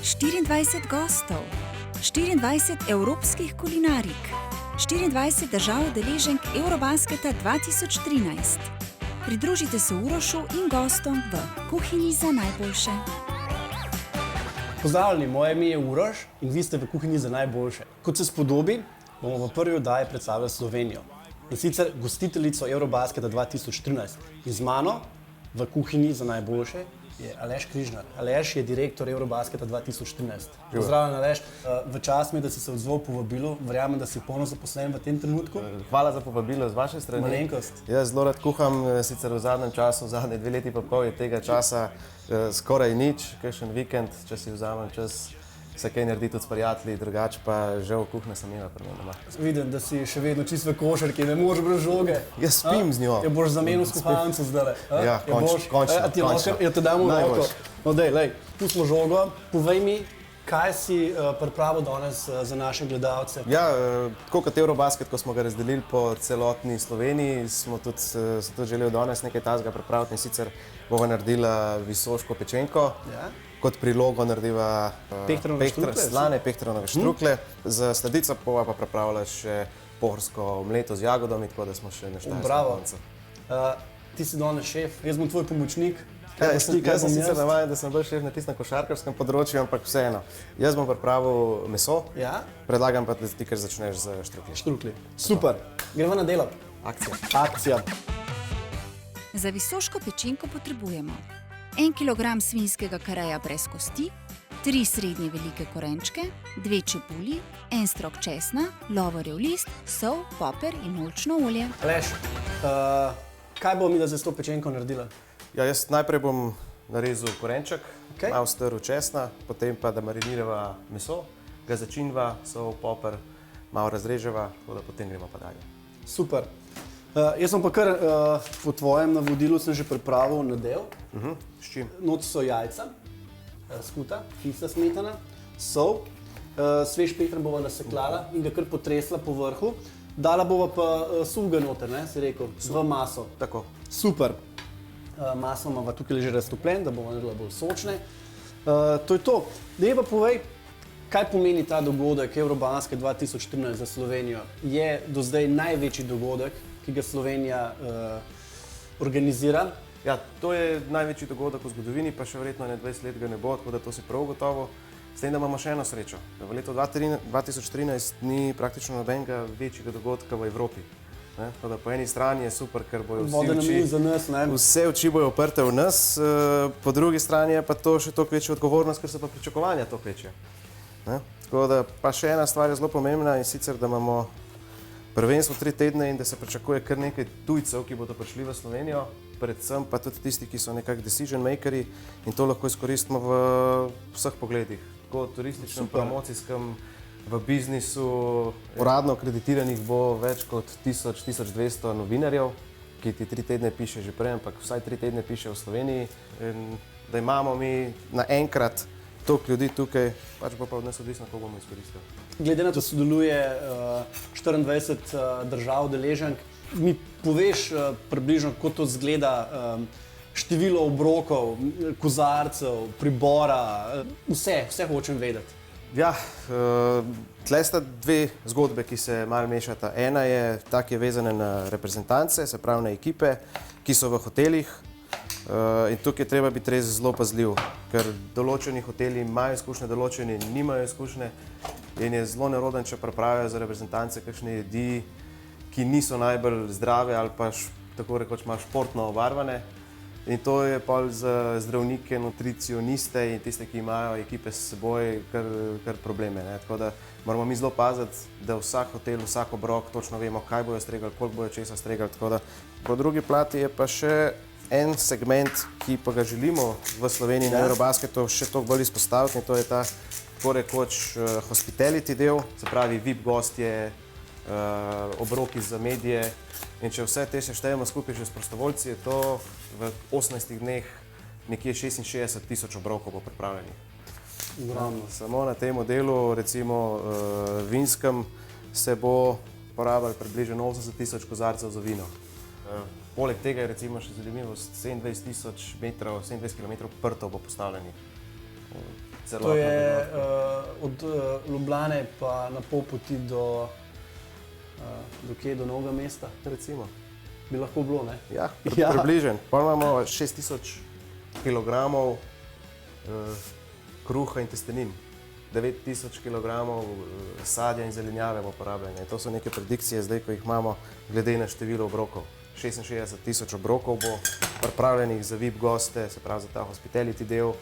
24 gostov, 24 evropskih kulinarik, 24 držav udeleženk Eurobasketa 2013. Pridružite se Urošu in gostom v Kuhinji za najboljše. Pozdravljeni, moje ime je Uroš in vi ste v Kuhinji za najboljše. Kot se spodobi, bomo v prvi oddaji predstavili Slovenijo. In sicer gostiteljico Eurobasketa 2013. In z mano v Kuhinji za najboljše je Aleš Križnar. Aleš je direktor Eurobasketa 2013. Pozdravljen, Aleš. V čast mi je, da si se odzval povabilu. Verjamem, da si polno zaposlen v tem trenutku. Hvala za povabilo z vaše strani. Malenkost. Jaz zelo rad kuham, sicer v zadnjem času, zadnje 2 leti pa pol je tega časa skoraj nič, kakšen vikend, če si vzamem čas, se kaj naredi tudi s prijatelji, drugače pa žal kuhne sem imela pri meni doma. Vidim, da si še vedno čist v košarki, ne moreš brez žoge. Jaz spim z njo. Jo boš zamenil s kuhalnico zdaj? Ja, končno. Ja, te damo v roko. No dej, lej, pustimo žogo. Povej mi, kaj si pripravil danes za naše gledalce? Ja, tako kot Eurobasket, ko smo ga razdelili po celotni Sloveniji, smo tudi se tudi želeli danes nekaj tazga pripraviti in sicer bova naredila visoško pečenko. Ja. Kot prilogo narediva slane pehtranove štrukle, za sladico bova pa pripravila še pohorsko mleto z jagodami, tako da smo še na Štajerskem koncu. Ti si danes šef, jaz bom tvoj pomočnik. Jaz sem sicer navajen, da sem bolj šef na tistem košarkarskem področju, ampak vseeno. Jaz bom pripravil meso, predlagam pa, da ti kar začneš z štrukli. Super, gremo na delo. Akcija. Za visoško pečenko potrebujemo 1 kg svinjskega kareja brez kosti, 3 srednje velike korenčke, 2 čebuli, 1 strok česna, lovorjev list, sol, poper in oljčno olje. Aleš, kaj bomo mi da za to pečenko naredila? Ja, jaz najprej bom narezal korenček, malo strl česna, potem pa da marinirava meso, ga začinva, sol, poper, malo razreževa, tako da potem gremo pa dalje. Super. Jaz sem pa kar po tvojem navodilu sem že pripravil nadev. S čim? Not so jajca, skuta, kisla smetana, sol, svež pehtran bova nasekljala in ga kar potresla po vrhu. Dala bova pa suhega noter, ne, si rekel, v maso. Tako. Super. Maso imava tukaj že raztopljen, da bova naredila bolj sočne. To je to. Dej pa povej, kaj pomeni ta dogodek Eurobasket 2014 za Slovenijo? Je do zdaj največji dogodek, ki ga Slovenija organizira. Ja, to je največji dogodek v zgodovini, pa še verjetno 20 let ga ne bo, tako da to si prav gotovo. S tem, da imamo še eno srečo, da v letu 2013 ni praktično nobenega večjega dogodka v Evropi. Tako da po eni strani je super, ker bojo vse oči bojo oprte v nas, po drugi strani je pa to še toliko večja odgovornost, ker so pa pričakovanja toliko večje. Tako da pa še ena stvar je zelo pomembna in sicer, da imamo prvenstvo 3 tedne in da se pričakuje kar nekaj tujcev, ki bodo prišli v Slovenijo, predvsem pa tudi tisti, ki so nekako decision makeri in to lahko izkoristimo v vseh pogledih. Tako turističnem, promocijskem, v biznisu. Uradno akreditiranih bo več kot 1000-1200 novinarjev, ki ti 3 tedne piše že prej, ampak vsaj 3 tedne piše v Sloveniji. In da imamo mi naenkrat toliko ljudi tukaj, pač bo pa od nas odvisno, koliko bomo izkoristili. Glede na to, da sodeluje 24 držav udeleženk, mi poveš približno, kako to izgleda, število obrokov, kozarcev, pribora, vse hočem vedeti. Ja, tle sta 2 zgodbe, ki se malo mešata. Ena je ta, ki je vezana na reprezentance, se pravi na ekipe, ki so v hotelih. In tukaj je treba biti res zelo pazljiv, ker določeni hoteli imajo izkušnje, določeni nimajo izkušnje in je zelo neroden, če pripravijo za reprezentance kakšne jedi, ki niso najbolj zdrave ali pa tako rekoč malo športno obarvane. In to je pol za zdravnike, nutricioniste in tiste, ki imajo ekipe s seboj, kar probleme. Tako da moramo mi zelo paziti, da vsak hotel, vsak obrok točno vemo, kaj bojo stregali, koliko bojo česa stregali. Tako da po drugi plati je pa še en segment, ki pa ga želimo v Sloveniji na Eurobasketu še toliko bolj izpostaviti in to je ta tako rekoč hospitality del, se pravi VIP gostje, obroki za medije in če vse te seštejemo skupaj že s prostovoljci, je to v 18 dneh nekje 66 000 obrokov bo pripravljenih. Samo na tem delu, recimo vinskem, se bo porabilo približno 80 000 kozarcev za vino. Poleg tega je recimo še zanimivost 27 000 metrov, 27 km prtov bo postavljenih. To je od Ljubljane pa na pol poti do kje, do Novega mesta, Recimo. bi lahko bilo, ne? Ja, Ja. približen. Pa imamo 6000 kg kruha in testenin. 9000 kg sadja in zelenjave bomo porabljene. To so neke predikcije zdaj, ko jih imamo glede na število obrokov. 66 000 obrokov bo pripravljenih za VIP goste, se pravi za ta hospitality del,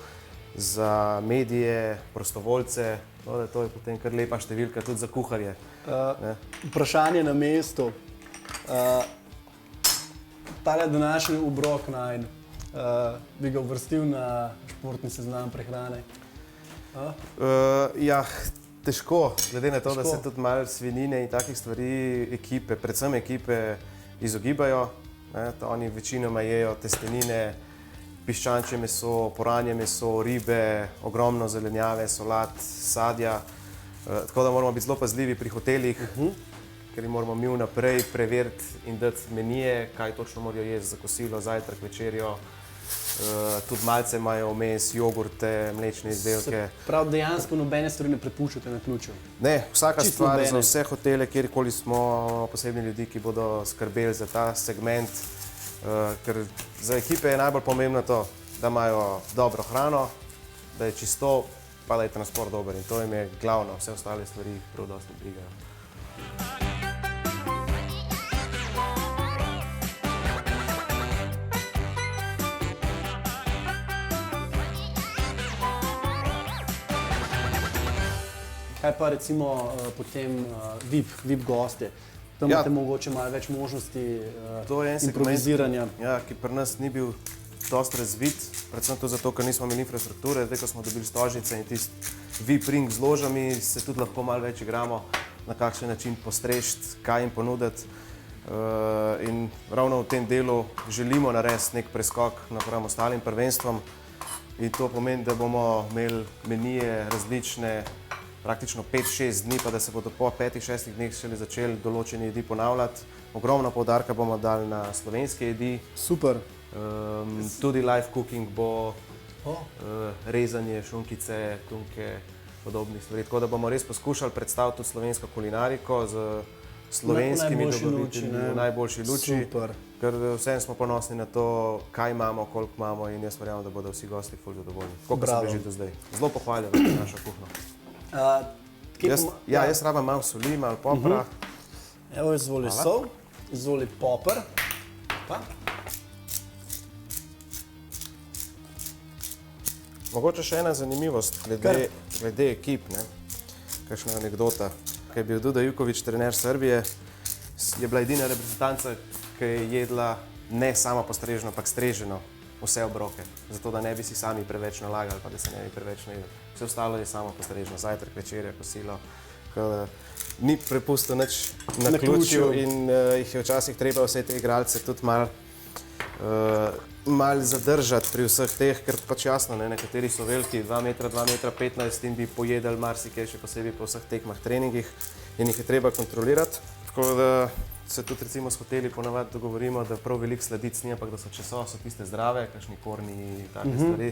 za medije, prostovoljce. No, to je potem kar lepa številka tudi za kuharje. Vprašanje na mestu. Tale današnji obrok najn, bi ga uvrstil na športni seznam prehrane? Ja, težko, glede na to, da Težko. se tudi malo svinine in takih stvari ekipe, predvsem ekipe, izogibajo. Oni večinoma jejo testenine, piščančje meso, poranje meso, ribe, ogromno zelenjave, solat, sadja. Tako da moramo biti zelo pazljivi pri hotelih, ker jim moramo mi vnaprej preveriti in dati menije, kaj točno morajo jesti za kosilo, zajtrk, večerjo. Tudi malce imajo vmes jogurte, mlečne izdelke. Prav dejansko nobene stvari ne prepuščate na ključu. Ne, vsaka Čisto stvar nobene. za vse hotele, kjerkoli smo, posebni ljudi, ki bodo skrbeli za ta segment, ker za ekipe je najbolj pomembno to, da imajo dobro hrano, da je čisto, pa da je transport dober in to jim je glavno, vse ostale stvari jih prav dosti ne brigajo. Kaj pa recimo potem VIP goste? Tam Ja. imate mogoče malo več možnosti To je en segment, improviziranja. ja, ki pri nas ni bil dosti razvit, predvsem tudi zato, ker nismo imeli infrastrukture. Zdaj, ko smo dobili stožnice in tisti VIP ring z ložami, se tudi lahko malo več igramo, na kakšen način postrežiti, kaj jim ponuditi. In ravno v tem delu želimo narediti nek preskok napram ostalim prvenstvom. In to pomeni, da bomo imeli menije različne, praktično 5-6 dni, pa da se bodo po 5-6 dneh šele začeli določeni jedi ponavljati. Ogromno poudarka bomo dali na slovenske jedi. Super. Tudi live cooking bo, rezanje šunkice, tunke, podobnih stvari. Tako da bomo res poskušali predstaviti tudi slovensko kulinariko z slovenskimi najboljši dobavitelji luči, ne? v najboljši luči. Super. Ker vsem smo ponosni na to, kaj imamo, koliko imamo in jaz verjamem, da bodo vsi gosti ful zadovoljni. Tako kot so Bravo. bili že do zdaj. Zelo pohvaljujem našo kuhno. Jaz rabim malo soli, malo popra. Evo, izvoli Hvala. sol, izvoli poper. Pa. Mogoče še ena zanimivost glede ekip, ne? Kakšna anekdota. Ko je bil Duda Juković trener Srbije, je bila edina reprezentanca, ki je jedla ne samo postreženo, ampak streženo vse obroke, zato da ne bi si sami preveč nalagali, pa da se ne bi preveč najedli. Vse ostalo je samo postreženo, zajtrk, večerja, kosilo. Ni prepustil nič na ključju in jih je včasih treba vse te igralce tudi malo zadržati pri vseh teh, ker pač jasno, ne, nekateri so veliki, 2 metra, 2,15 metra in bi pojedali marsikaj, še posebej po vseh tekmah, treningih in jih je treba kontrolirati. Tako da se tudi recimo s hoteli ponavadi dogovorimo, da prav veliko sladic ni, ampak da so če so tiste zdrave, kakšni korni in take stvari.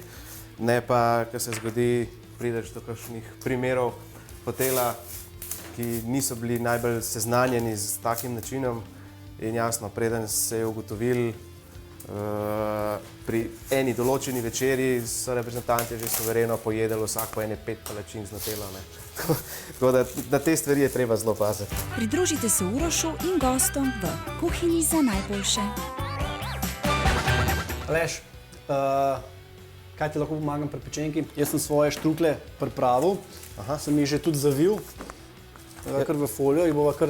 Ne pa, ko se zgodi, prideš do kakšnih primerov hotela, ki niso bili najbolj seznanjeni z takim načinom in jasno, preden se je ugotovil, pri eni določeni večerji so reprezentanti že suvereno pojedali vsak po ene 5 palačink z nutelo. Tako da na te stvari je treba zelo paziti. Pridružite se Urošu in gostom v Kuhinji za najboljše. Aleš, kaj ti lahko pomagam pri pečenki? Jaz sem svoje štruklje pripravil, sem jih že tudi zavil, kar v folijo, jih bova kar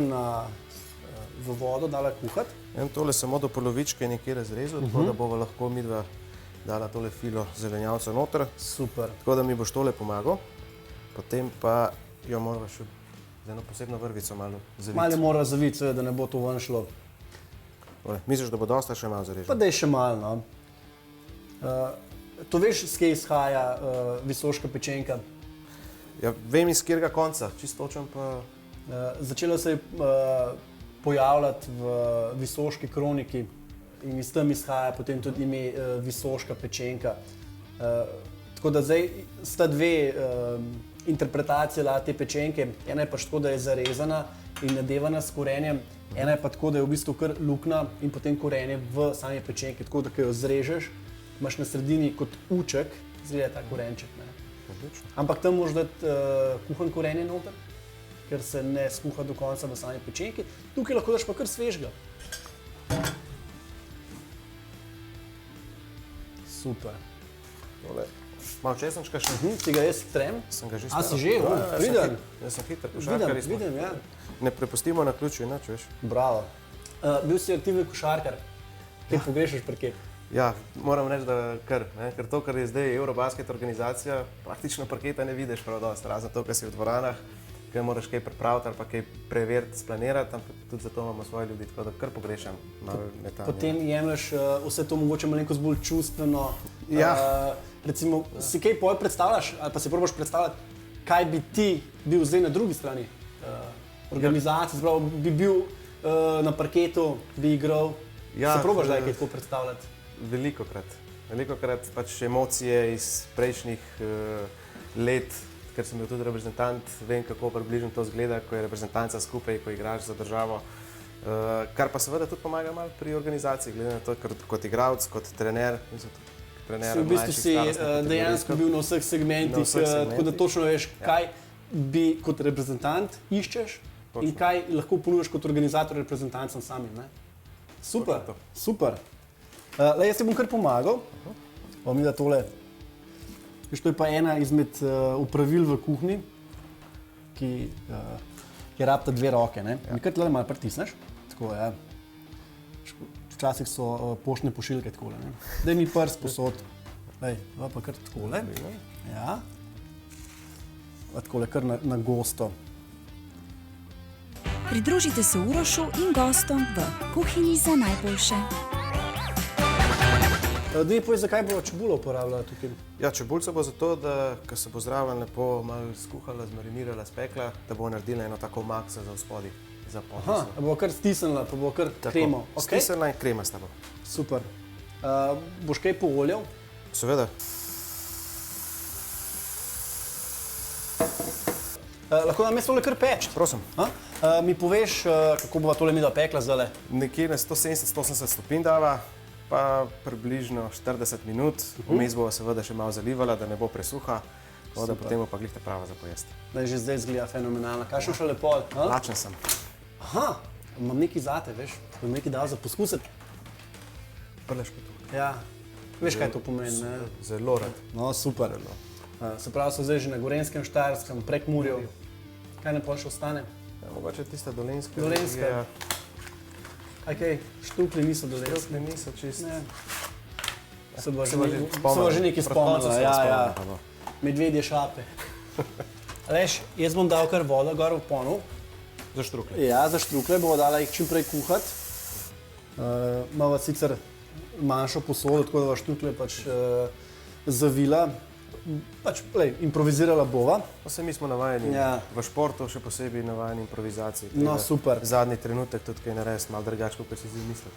v vodo dala kuhati. Tole samo do polovičke nekje razrezal, tako da bova lahko midva dala tole filo zelenjavca noter. Super. Tako da mi boš tole pomagal, potem pa jo morava še z eno posebno vrvico malo zaviti. Malo mora zaviti, seveda, da ne bo to ven šlo. Misliš, da bo dosta še malo Pa zarežen? da je še malo, no. To veš, s kje izhaja visoška pečenka? Ja, vem iz katerega konca, čisto točen pa... Začelo se je pojavljati v visoški kroniki in iz tam izhaja potem tudi ime visoška pečenka. Tako da zdaj sta dve interpretacije te pečenke. Ena je pač tako, da je zarezana in nadevana s korenjem, ena je pa tako, da je v bistvu kar luknja in potem korenje v sami pečenki. Tako da, ko jo zrežeš, imaš na sredini kot uček, zgleda ta korenček. Ne? Ampak tam moraš dati kuhan korenje noter, ker se ne skuha do konca v sami pečenki. Tukaj lahko daš pa kar svežga. Super. Malo česnčka še. Ti ga jaz trem? Sem ga že A si že? Ja, Vidim. Jaz sem hiter košarkar. Vidim, ja. Ne prepustimo na ključu, inače veš. Bravo. Bil si aktivni košarkar. Kaj pogrešaš pri kje? Ja, moram reči, da ker to, kar je zdaj Eurobasket organizacija, praktično parketa ne vidiš prav dosti, razen to, kar si v dvoranah, kaj moraš kaj pripraviti ali pa kaj preveriti, splanirati, ampak tudi zato imamo svoje ljudi, tako da kar pogrešam malo metanja. Potem jemlješ vse to mogoče malenkost bolj čustveno. Ja. Recimo, si kaj pol predstavljaš ali pa si probaš predstavljati, kaj bi ti bil zdaj na drugi strani organizacije, zbrav, bi bil na parketu, bi igral, Ja, se probaš zdaj kaj tako predstavljati? Velikokrat pač emocije iz prejšnjih let, ker sem bil tudi reprezentant, vem, kako približno to zgleda, ko je reprezentanca skupaj, ko igraš za državo. Kar pa seveda tudi pomaga malo pri organizaciji, glede na to, kot igralec, kot trener. V bistvu si dejansko bil na vseh segmentih, tako da točno veš, kaj bi kot reprezentant iščeš in kaj lahko ponujaš kot organizator reprezentancem samim. Ne? Super, super. Jaz ti bom kar pomagal. Bom videl tole. Viš, to je pa ena izmed upravil v kuhinji, ki rabita dve roke. Ne? Ja. Kar tle malo pritisneš. Tako, ja. Včasih so poštne pošiljke takole. Daj mi prst posod. Daj, pa kar takole. Ja. Takole kar na gosto. Pridružite se Urošu in gostom v kuhinji za najboljše. Daj povej, zakaj bo čebulo uporabljala tukaj? Ja, čebulca bo zato, da ko se bo zraven lepo malo skuhala, zmarinirala, spekla, da bo naredila eno tako maksa za vzpodi. Aha, bo kar stisnila, pa bo kar kremo. Okay. Stisnila in kremasta bo. Super. Boš kaj pooljal? Seveda. Lahko nam jaz tole kar peč? Prosim. Mi poveš, kako bova tole midva pekla zdajle? Nekje na 170-180 stopinj dava, pa približno 40 minut. Vmes bova seveda še malo zalivala, da ne bo presuha, da potem bo pa glih ta prava za pojesti. Že zdaj izgleda fenomenalno. Kakšno še lepo? Lačen sem. Aha, imam nekaj zate, veš, bom nekaj dal za poskusiti. Prleš kot to. Ja, veš, kaj to pomeni, ne? Zelo rad. No, super. Se pravi, so zdaj že na Gorenjskem, Štajerskem, Prekmurju. Kaj ne pol še ostane? Ja, mogoče tista dolenska. Dolenska. Kaj, štrukli niso dolenski. Štrukli niso čist. Se bo že nekaj spomnila, ja. Medvedje šape. Leš, jaz bom dal kar vodo gor v ponov. Za štrukle? Ja, za štrukle, bomo dala jih čim prej kuhati. Imava sicer manjšo posodo, tako da bo štrukle pač zavila. Pač, improvizirala bova. Mi smo navajeni v športu, še posebej navajeni improvizaciji. No, super. Zadnji trenutek tudi kaj narediti, malo drugače, kot si izmislil.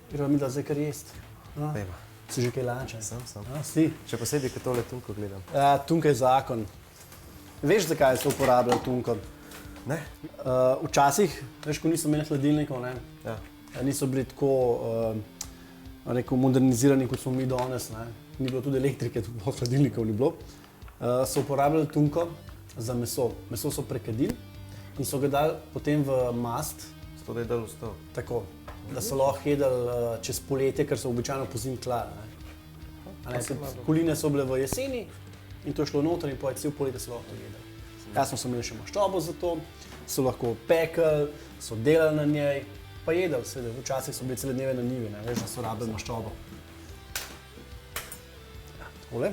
Gremo mi da zdaj kar jesti. Pejva. Si že kaj lančen? Sem. Si? Še posebej, ko tole tunko gledam. Ja, tunka je zakon. Veš, zakaj so uporabljali tunko? Ne. Včasih, veš, ko niso imeli hladilnikov, ne? Ja. Niso bili tako modernizirani, kot smo mi danes, ne? Ni bilo tudi elektrike, tudi hladilnikov ni bilo. So uporabljali tunko za meso. Meso so prekadili in so ga dali potem v mast. Zato, da je dal v stol. Tako, da so lahko jedli čez poletje, ker so običajno pozimi tla. Koline so bile v jeseni in to je šlo noter in cel poletje so lahko to jedli. Kasno so imeli še maščobo za to, so lahko pekli, so delali na njej, pa jedli, seveda. Včasih so bili cele dneve na njivi, ne veš, da so rabili maščobo. Takole.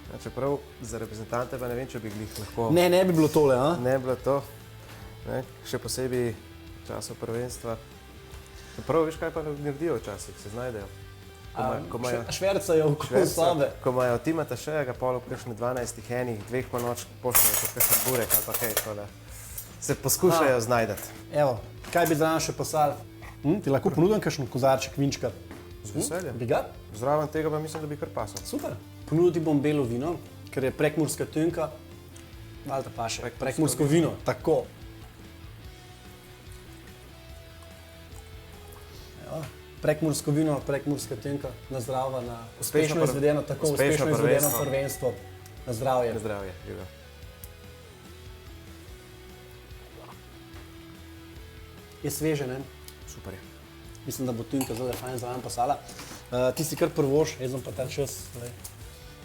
Ja, čeprav za reprezentante pa ne vem, če bi glih lahko... Ne bi bilo tole, a? Ne bi bilo to. Še posebej v času prvenstva. Čeprav veš, kaj pa naredijo včasih, se znajdejo. Švercajo okoli sobe. Ko imajo Timata Šejega pol ob kakšne 12 enih, 2 po noč pošljajo kot kakšen burek ali pa kaj, tako da se poskušajo znajdeti. Evo, kaj bi za nas še poslali? Ti lahko ponudim kakšen kozarček vinčka? Z veseljem. Bi ga? Zraven tega pa mislim, da bi kar pasal. Super. Ponudil ti bom belo vino, ker je prekmurska tünka. Valjda paše, prekmursko vino, tako. Evo, prekmursko vino, prekmurska tünka, na zdravo, na uspešno izvedeno, tako uspešno izvedeno prvenstvo. Na zdravje. Na zdravje, Žiga. Je sveže, ne? Super je. Mislim, da bo tünka zelo fajn zraven pasala. Ti si kar prvoš, jaz bom pa ta čas.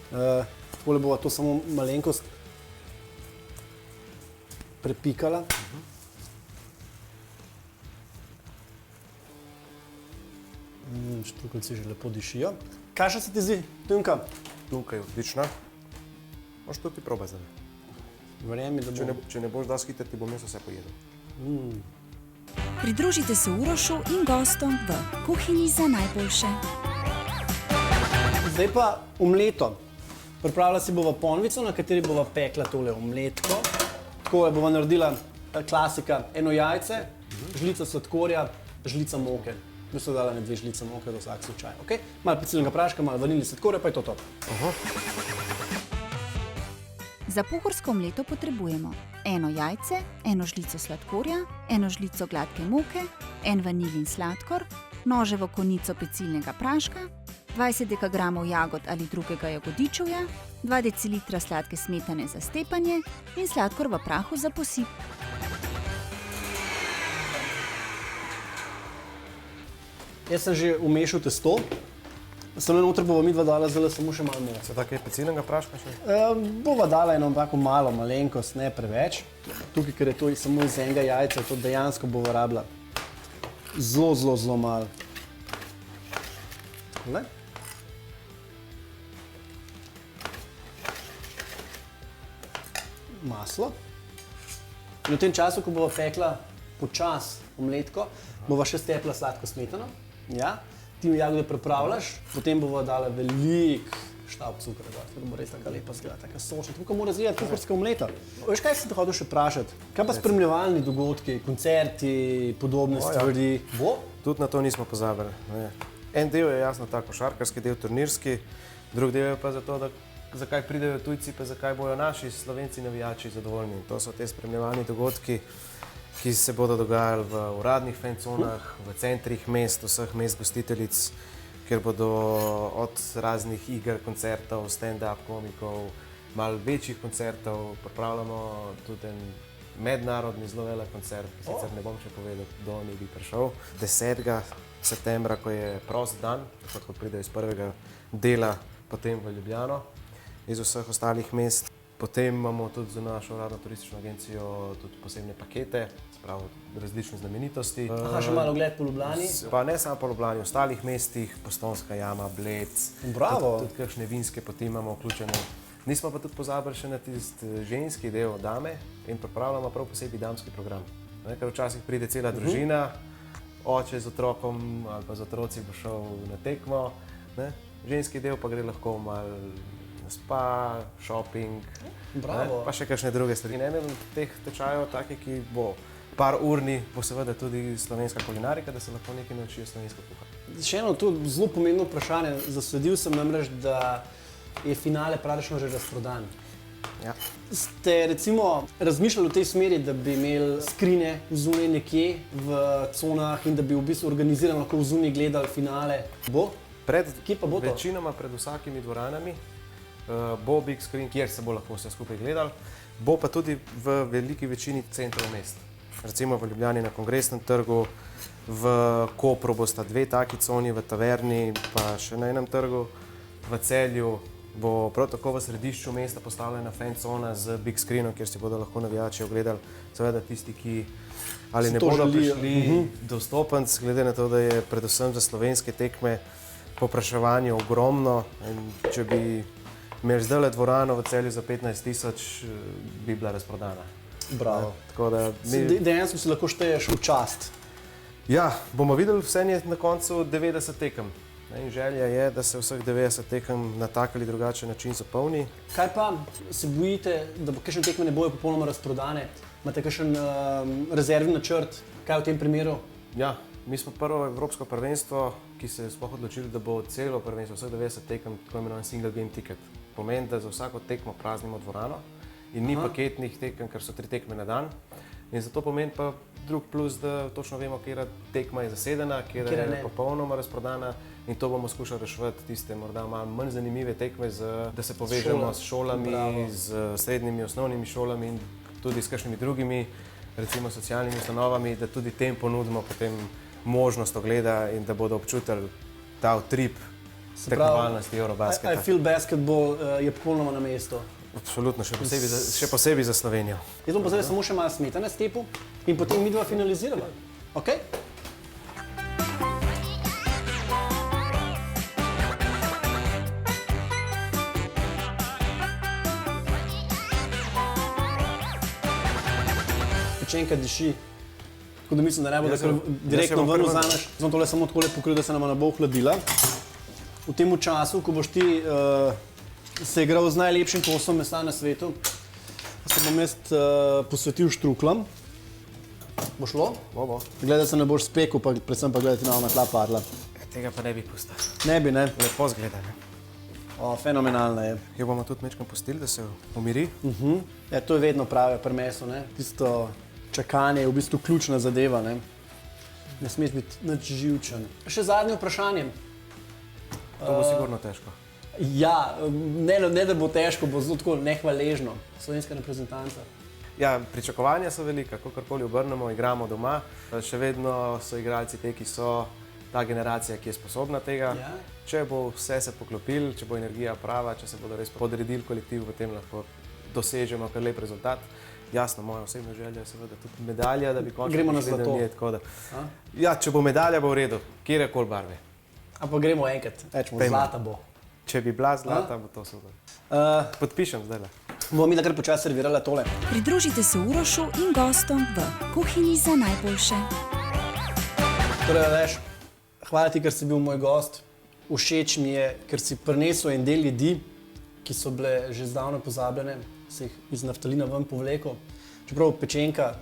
Takole bova to samo malenkost prepikala. Štrukeljci že lepo dišijo. Kakšna se ti zdi tünka? Tünka je odlična. Možeš tudi probati zdaj. Verjemi, da bo. Če ne boš dal skiter, ti bom jaz vse pojedel. Pridružite se Urošu in gostom v kuhinji za najboljše. Zdaj pa omleto. Pripravila si bova ponvico, na kateri bova pekla tole omletko. Takole bova naredila klasika, eno jajce, žlica sladkorja, žlica moke. Mi so dala ne 2 žlice moke, da vsak slučaj. Okay? Malo pecilnega praška, malo vanilje sladkorja, pa je to. Za pohorsko omleto potrebujemo eno jajce, eno žlico sladkorja, eno žlico gladke moke, en vanilin sladkor, noževo konico pecilnega praška, 20 dekagramov jagod ali drugega jagodičevja, 2 decilitra sladke smetane za stepanje in sladkor v prahu za posip. Jaz sem že umešal testo. Samo noter bova midva dala zdaj samo še malo moke. Se tako je pecilnega praška še? Bova dala eno tako malo malenkost, ne preveč. Tukaj, ker je to samo iz enega jajca, to dejansko bova rabila zelo malo. Takole. Maslo. In v tem času, ko bova pekla počas omletko, bova še stepla sladko smetano. Ja. Ti jagode pripravljaš, potem bova dala velik štab cukra, tako da bo res taka lepa zgleda, taka sočna, tako mora izgledati pohorska omleta. Veš, kaj sem te hotel še vprašati? Kaj pa spremljevalni dogodki, koncerti, podobne stvari? Bo? Tudi na to nismo pozabili. Ne. En del je jasno ta košarkarski del, turnirski, drug del je pa zato, da zakaj pridejo tujci, pa zakaj bojo naši Slovenci navijači zadovoljni. To so te spremljevalni dogodki, ki se bodo dogajali v uradnih fanconah, v centrih mest, vseh mest gostiteljic, kjer bodo od raznih iger, koncertov, stand-up komikov, malo večjih koncertov, pripravljamo tudi en mednarodni zelo velik koncert, sicer ne bom še povedal, kdo ne bi prišel. 10. septembra, ko je prost dan, tako kot pridejo iz prvega dela, potem v Ljubljano, iz vseh ostalih mest. Potem imamo tudi za našo uradno turistično agencijo tudi posebne pakete, spravo različne znamenitosti. Aha, še malo ogled po Ljubljani? Pa ne samo po Ljubljani, v ostalih mestih, Postojnska jama, Bled. Bravo! Tudi kakšne vinske poti imamo vključene. Nismo pa tudi pozabili še na tisti ženski del dame in pripravljamo prav posebej damski program. Ker včasih pride cela družina, oče z otrokom ali pa z otroci bo šel na tekmo, ženski del pa gre lahko malo spa, shopping, pa še kakšne druge stvari. En od teh tečajev, taki, ki bo par urni, bo seveda tudi slovenska kulinarika, da se lahko nekaj naučijo slovensko kuhati. Še eno to zelo pomembno vprašanje. Zasledil sem namreč, da je finale praktično že razprodan. Ja. Ste recimo razmišljali v tej smeri, da bi imeli skrine zunaj nekje v conah in da bi v bistvu organizirano lahko zunaj gledali finale? Bo? Kje pa bo to? Večinoma pred vsakimi dvoranami bo big screen, kjer se bo lahko vse skupaj gledali, bo pa tudi v veliki večini centrov mest. Recimo v Ljubljani na Kongresnem trgu, v Kopru bosta 2 taki coni, v Taverni pa še na enem trgu, v Celju bo prav tako v središču mesta postavljena fan cona z big screenom, kjer si bodo lahko navijači ogledali, seveda tisti, ki ali ne bodo prišli dostopenc, glede na to, da je predvsem za slovenske tekme povpraševanje ogromno in če bi imeli zdajle dvorano v Celju za 15.000, bi bila razprodana. Bravo. Dejansko si lahko šteješ v čast. Ja, bomo videli, vse je na koncu 90 tekem. In želja je, da se vseh 90 tekem na tak ali drugačen način zapolni. Kaj pa se bojite, da kakšne tekme ne bojo popolnoma razprodane? Imate kakšen rezervni načrt? Kaj v tem primeru? Ja, Mi smo prvo evropsko prvenstvo, ki se je sploh odločili, da bo celo prvenstvo, vseh 90 tekem, tako imenovan single game ticket. Pomeni, da za vsako tekmo praznimo dvorano in ni paketnih tekem, ker so 3 tekme na dan. In zato pomeni pa drug plus, da točno vemo, katera tekma je zasedena, katera je popolnoma razprodana in to bomo skušali reševati tiste morda malo manj zanimive tekme, da se povežemo s šolami, z srednjimi, osnovnimi šolami in tudi s kakšnimi drugimi, recimo socialnimi ustanovami, da tudi tem ponudimo potem možnost ogleda in da bodo občutili ta utrip tekmovalnosti Eurobasketa. I feel basketball je popolnoma na mestu. Absolutno, še posebej za Slovenijo. Jaz bom pa zdaj samo še malo smetane stepu in potem midva finalizirava. Ok? Pečenka diši, tako da mislim, da ne bo tako direktno ven vzameš. Zdaj tole samo takole pokril, da se nama ne bo ohladila. V tem času, ko boš ti se igral z najlepšim kosom mesa na svetu, se bom jaz posvetil štruklom. Bo šlo? Bo. Gledaj, da se ne boš spekel, pa predvsem pa gledaj, ti na tla padla. Tega pa ne bi pustil. Ne bi, ne? Lepo zgleda, ne? Fenomenalna je. Jo bomo tudi mečkam pustili, da se umiri. Ja, to je vedno prave pri mesu, ne? Tisto čakanje je v bistvu ključna zadeva, ne? Ne smeš biti nič živčen. Še zadnje vprašanje. To bo sigurno težko. Ja, ne da bo težko, bo zelo tako nehvaležno. Slovenska reprezentanca. Ja, pričakovanja so velika, kakorkoli obrnemo, igramo doma. Še vedno so igralci te, ki so ta generacija, ki je sposobna tega. Ja. Če bo vse se poklopilo, če bo energija prava, če se bodo res podredili kolektiv, potem lahko dosežemo kar lep rezultat. Jasno, moja osebna želja je seveda tudi medalja, da bi končno Gremo na prišli do zlato. nje, tako da. Ja, če bo medalja, bo v redu, kjerekoli barve. Ampak gremo enkrat, rečemo, Dajmo. zlata bo. Če bi bila zlata, bo to super. Podpišem zdajle. Bomo mi kar počasi servirala tole. Pridružite se Urošu in gostom v kuhinji za najboljše. Torej, Aleš, hvala ti, ker si bil moj gost. Všeč mi je, ker si prinesel en del jedi, ki so bile že zdavnaj pozabljene, se jih iz naftalina ven povlekel. Čeprav pečenka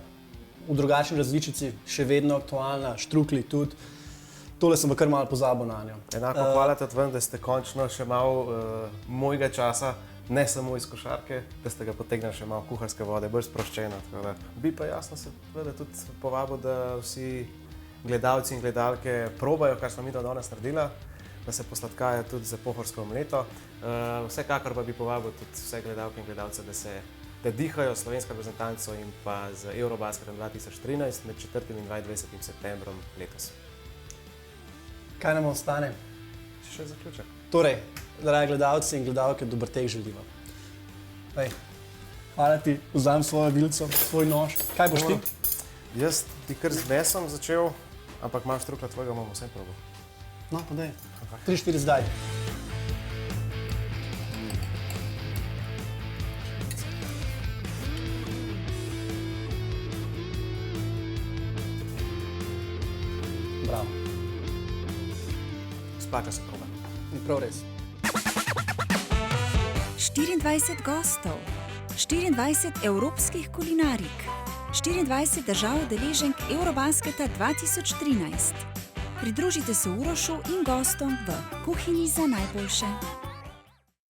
v drugačni različici še vedno aktualna, štrukli tudi. Tole sem pa kar malo pozabil na njo. Enako hvala tudi vam, da ste končno še malo mojega časa, ne samo iz košarke, da ste ga potegnili še malo kuharske vode, bolj sproščeno. Bi pa jasno se tudi povabil, da vsi gledalci in gledalke probajo, kar smo mi do danes naredila, da se posladkajo tudi za pohorsko omleto. Vsekakor pa bi povabil tudi vse gledalke in gledalce, da dihajo slovensko reprezentanco in pa z Eurobasketom 2013 med 4. in 22. septembrom letos. Kaj nam ostane? Še zaključek. Torej, dragi gledalci in gledalke, dober tek želiva. Hvala ti, vzamem svojo vilico, svoj nož. Kaj boš ti? Jaz ti kar z mesom začel, ampak imaš trukla tvojega, bomo vsem probal. No, pa daj. 3-4 zdaj. Bravo. Splača se proba. In prav res. 24 gostov, 24 evropskih kulinarik, 24 držav udeleženk Eurobasketa 2013. Pridružite se Urošu in gostom v kuhinji za najboljše.